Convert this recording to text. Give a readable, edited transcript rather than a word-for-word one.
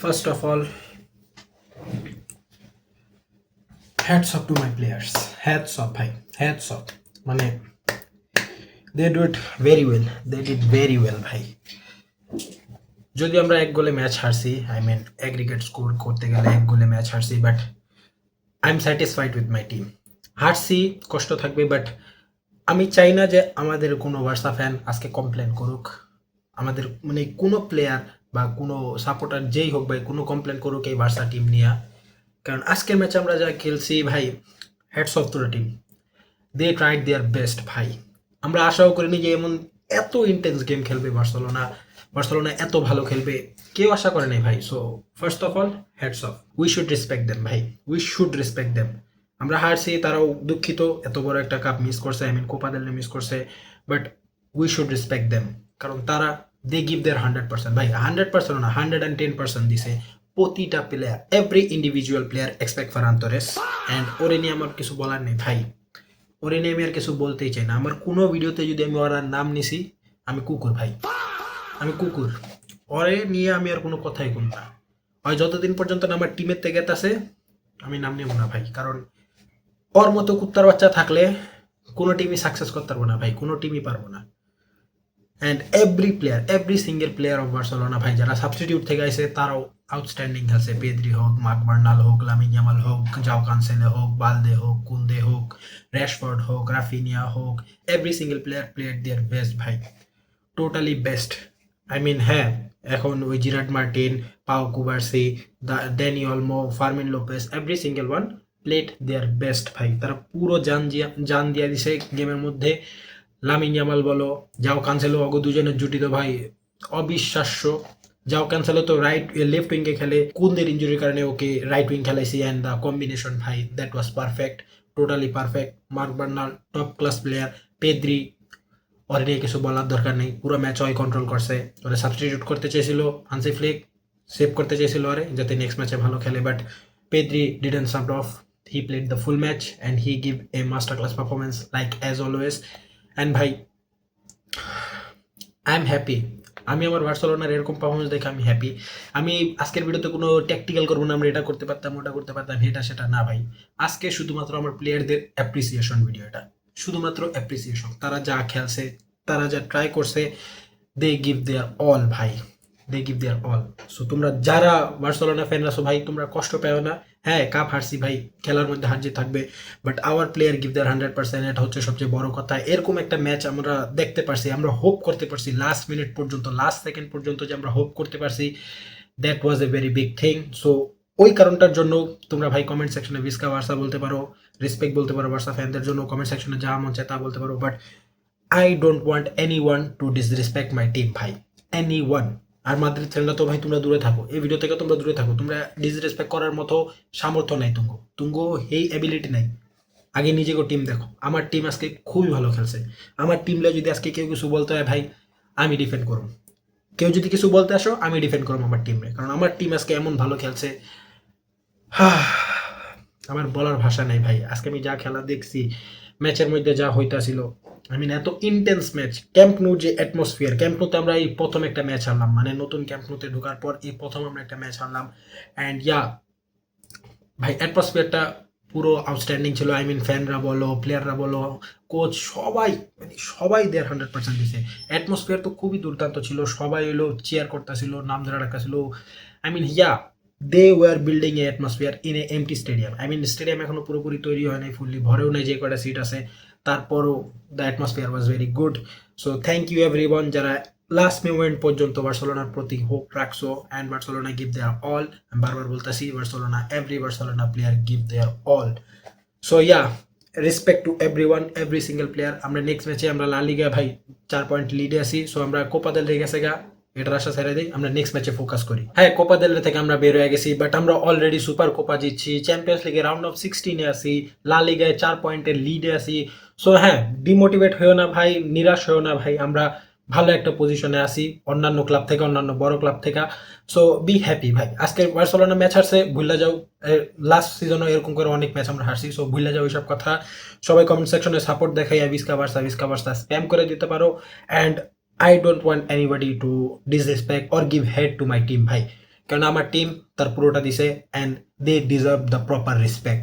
First of all, hats off to my players. Hats off, bhai. Hats off. মানে they do it very well. They did very well, ভাই। যদি আমরা এক গোলে match হারছি, I mean aggregate score করতে গেলে এক গোলে ম্যাচ হারছি, but I am satisfied with my team. হারছি, কষ্ট থাকবে, বাট আমি চাই না যে আমাদের কোনো বার্সা ফ্যান আজকে কমপ্লেন করুক। আমাদের মানে কোনো প্লেয়ার বা কোনো সাপোর্টার যেই হোক ভাই, কোনো কমপ্লেন করুক এই বার্সা টিম নিয়ে। কারণ আজকের ম্যাচে আমরা যা খেলছি ভাই, hats off to the team. They tried their best ভাই। আমরা আশাও করিনি যে এমন এত ইন্টেন্স গেম খেলবে বার্সেলোনা, বার্সেলোনা এত ভালো খেলবে, কেউ আশা করে নাই ভাই। So first of all hats off, we should respect them ভাই, উই শুড রেসপেক্ট দেম। আমরা হারছি, তারাও দুঃখিত, এত বড় একটা কাপ মিস করছে, I mean Copa del miss করছে, but we should respect them. কারণ তারা দে গিভ দেয়ার 100% ভাই, 100% না 110% দিছে প্রতিটা player, every individual player expect Farhan Torres. And ওরে নিয়ে আমার কিছু বলার নেই ভাই, ওরে নিয়ে আমি আর কিছু বলতেই চাই না। আমার কোনো ভিডিওতে যদি আমি ওর নাম নিছি, আমি কুকুর ভাই, আমি কুকুর। ওরে নিয়ে আমি আর কোনো কথাই কম না। হয় যতদিন পর্যন্ত না আমার টিমের থেকে আছে, আমি নাম নেব না ভাই। কারণ ওর মতো কুত্তার বাচ্চা থাকলে কোনো টিমই সাকসেস করতে পারবো না ভাই, কোনো টিমই পারবো না। And every single player of Barcelona ভাই, যারা সাবস্টিটিউট থেকে আসে তারাও আউটস্ট্যান্ডিং খেলছে। পেদ্রি হোক, মার্ক বার্নাল হোক, লামিন ইয়ামাল হোক, জাও কানসেলে হোক, বালদে হোক, কুন্দে হোক, র্যাশফোর্ড হোক, রাফিনিয়া হোক, এভরি সিঙ্গেল প্লেয়ার প্লেয়ার দেয়ার বেস্ট ভাই, টোটালি বেস্ট। আই মিন হ্যাঁ, এখন ওই জিরাট মার্টিন, পাও Cubarsi, Dani Olmo, Fermin Lopez, every single one played দেয়ার বেস্ট ভাই। তারা পুরো জান দিয়ে দিছে গেমের মধ্যে। লামিন ইয়ামাল বলো, যাও কানসেলো, অগো দুজনের জুটি তো ভাই অবিশ্বাস্য। যাও ক্যান্সেলো তো লেফট উইংয়ে খেলে, কুন্দের ইঞ্জুরির কারণে ওকে রাইট উইং খেলাইছি, অ্যান্ড দ্য কম্বিনেশন ভাই that was perfect, totally perfect. Marc Bernal top class player, Pedri ওর নিয়ে কিছু বলার দরকার নেই, পুরো ম্যাচ ওই কন্ট্রোল করছে। ওরা সাবস্টিটিউট করতে চেয়েছিল হানসি ফ্লিক, সেভ করতে চেয়েছিল আরে যাতে নেক্সট ম্যাচে ভালো খেলে, but Pedri didn't sub of, he played the full match and he give a master class performance like as always. And ভাই আই এম হ্যাপি, আমি আমার বার্সেলোনার এরকম পারফরমেন্স দেখে আমি হ্যাপি। আমি আজকের ভিডিওতে কোনো ট্যাকটিক্যাল করবো না, আমরা এটা করতে পারতাম, ওটা করতে পারতাম, এটা সেটা না ভাই। আজকে শুধুমাত্র আমার প্লেয়ারদের অ্যাপ্রিসিয়েশন ভিডিও, এটা শুধুমাত্র অ্যাপ্রিসিয়েশন। তারা যা খেলছে, তারা যা ট্রাই করছে, দে গিভ দেয়ার অল ভাই, they give their all. So তোমরা যারা বার্সেলোনা ফ্যান আছো ভাই, তোমরা কষ্ট পেও না। হ্যাঁ, কাপ হারছি ভাই, খেলার মধ্যে হার জিত থাকবে, বাট আওয়ার প্লেয়ার গিভ দেয়ার 100%, এটা হচ্ছে সবচেয়ে বড় কথা। এরকম একটা ম্যাচ আমরা দেখতে পারছি, আমরা হোপ করতে পারছি লাস্ট মিনিট পর্যন্ত, লাস্ট সেকেন্ড পর্যন্ত যে আমরা হোপ করতে পারছি, that was a very big thing. So ওই কারণটার জন্য তোমরা ভাই কমেন্ট সেকশনে ভিস্কা বার্সা বলতে পারো, রেসপেক্ট বলতে পারো বার্সা ফ্যানদের জন্য, কমেন্ট সেকশনে যা মন চায় তা বলতে পারো, but I don't want anyone to disrespect my team ভাই, এনিওয়ান। আর মাদ্রিদ ফ্যানরা তো ভাই তোমরা দূরে থাকো, এই ভিডিও থেকে তোমরা দূরে থাকো, তোমরা ডিসরেসপেক্ট করার মতো সামর্থ্য নাই তুঙ্গো এই অ্যাবিলিটি নাই। আগে নিজেকে টিম দেখো, আমার টিম আজকে খুবই ভালো খেলছে। আমার টিমলে যদি আজকে কেউ কিছু বলতে হয় ভাই, আমি ডিফেন্ড করব। কেউ যদি কিছু বলতে আসো, আমি ডিফেন্ড করবো আমার টিমে, কারণ আমার টিম আজকে এমন ভালো খেলছে, আমার বলার ভাষা নেই ভাই। আজকে আমি যা খেলা দেখছি, ম্যাচের মধ্যে যা হইতাছিল, আই মিন এত ইন্টেন্স ম্যাচ। ক্যাম্প নু যে অ্যাটমসফিয়ার, ক্যাম্প নুতে আমরা এই প্রথম একটা ম্যাচ হারলাম, মানে নতুন ক্যাম্প নুতে ঢোকার পর এই প্রথম আমরা একটা ম্যাচ হারলাম। অ্যান্ড ইয়া ভাই, অ্যাটমসফিয়ারটা পুরো আউটস্ট্যান্ডিং ছিল। আই মিন ফ্যানরা বলো, প্লেয়াররা বলো, কোচ, সবাই মানে সবাই দেয়ার 100% দিছে। অ্যাটমসফিয়ার তো খুবই দুর্দান্ত ছিল, সবাই এলো চেয়ার করতেছিল, নাম ধরে রাখতেছিল। I mean ya they were building a atmosphere in a empty stadium. I mean stadium এখনো পুরোপুরি তৈরি হয় নাই, ফুললি ভরেও নেই যে কয়টা সিট আছে, তারপরও the atmosphere was very good. So thank you everyone যারা লাস্ট মোমেন্ট পর্যন্ত বার্সেলোনার প্রতি হোপ রাখছো। And Barcelona give their all, আমি বারবার বলতেছি Barcelona, every Barcelona player give their all. So yeah, respect to everyone, every single player. আমরা next ম্যাচে আমরা লা লিগা ভাই 4 পয়েন্ট লিডে আছি। সো আমরা কোপা দেল রে গেছে গা, এটার আশা ছেড়ে দিই, আমরা নেক্সট ম্যাচে ফোকাস করি। হ্যাঁ, কোপা দেল রে থেকে আমরা বের হয়ে গেছি, বাট আমরা অলরেডি সুপার কোপা জিতছি, চ্যাম্পিয়ন্স লিগে রাউন্ড অফ 16-এ আছি, লা লিগায় 4 পয়েন্টের লিডে আছি। সো হ্যাঁ, ডিমোটিভেট হয়েও না ভাই, নিরাশ হয়েও না ভাই, আমরা ভালো একটা পজিশনে আছি অন্যান্য ক্লাব থেকে, অন্যান্য বড় ক্লাব থেকে। সো বি হ্যাপি ভাই। আজকে বার্সেলোনা ম্যাচ হারছে, ভুলে যাও। লাস্ট সিজনও এরকম করে অনেক ম্যাচ আমরা হারছি, সো ভুলে যাও এইসব কথা। সবাই কমেন্ট সেকশনে সাপোর্ট দেখাই, ভিস্কা বার্সা স্প্যাম করে দিতে পারো। And I don't want anybody to disrespect or give hate to my team ভাই। কারণ আমার টিম তার পুরোটা দিছে and they deserve the proper respect.